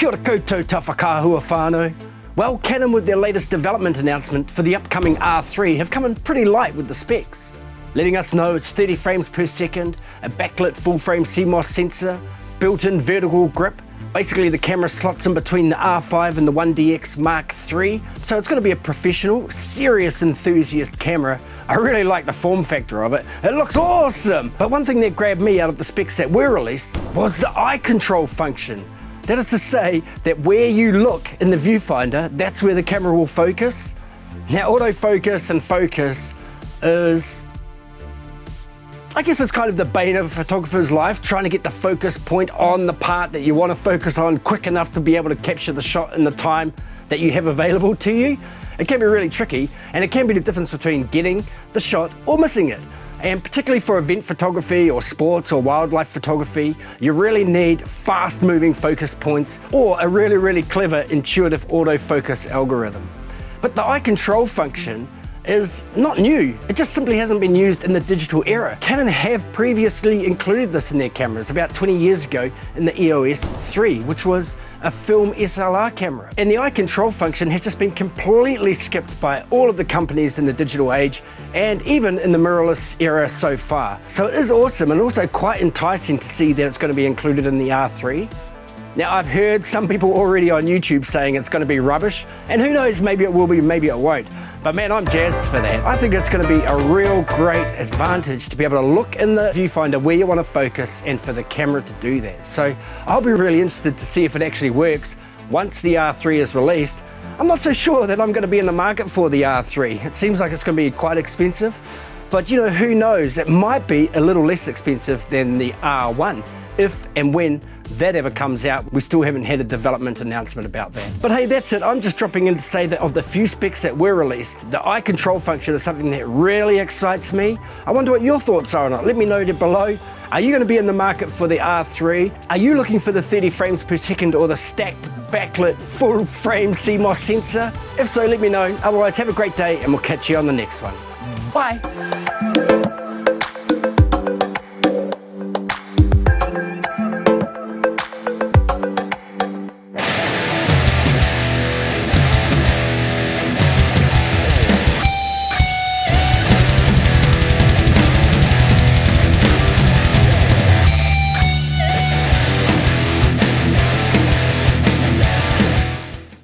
Kia ora koutou tawhakahua whānau. Well, Canon with their latest development announcement for the upcoming R3 have come in pretty light with the specs, letting us know it's 30 frames per second, a backlit full-frame CMOS sensor, built-in vertical grip. Basically the camera slots in between the R5 and the 1DX Mark III, so it's going to be a professional, serious enthusiast camera. I really like the form factor of it. It looks awesome! But one thing that grabbed me out of the specs that were released was the eye control function. That is to say that where you look in the viewfinder, that's where the camera will focus. Now autofocus and focus is, I guess it's kind of the bane of a photographer's life, trying to get the focus point on the part that you want to focus on quick enough to be able to capture the shot in the time that you have available to you. It can be really tricky, and it can be the difference between getting the shot or missing it. And particularly for event photography or sports or wildlife photography, you really need fast moving focus points or a really clever intuitive autofocus algorithm. But the eye control function is not new. It just simply hasn't been used in the digital era. Canon have previously included this in their cameras about 20 years ago in the EOS R3, which was a film SLR camera. And the eye control function has just been completely skipped by all of the companies in the digital age and even in the mirrorless era so far. So it is awesome and also quite enticing to see that it's going to be included in the R3. Now I've heard some people already on YouTube saying it's going to be rubbish, and who knows, maybe it will be, maybe it won't. But man, I'm jazzed for that. I think it's going to be a real great advantage to be able to look in the viewfinder where you want to focus and for the camera to do that. So I'll be really interested to see if it actually works once the R3 is released. I'm not so sure that I'm going to be in the market for the R3. It seems like it's going to be quite expensive, but you know, who knows, it might be a little less expensive than the R1 if and when that ever comes out. We still haven't had a development announcement about that. But hey, that's it. I'm just dropping in to say that of the few specs that were released, the eye control function is something that really excites me. I wonder what your thoughts are on it. Let me know down below. Are you going to be in the market for the R3? Are you looking for the 30 frames per second or the stacked, backlit, full frame CMOS sensor? If so, let me know. Otherwise, have a great day and we'll catch you on the next one. Bye.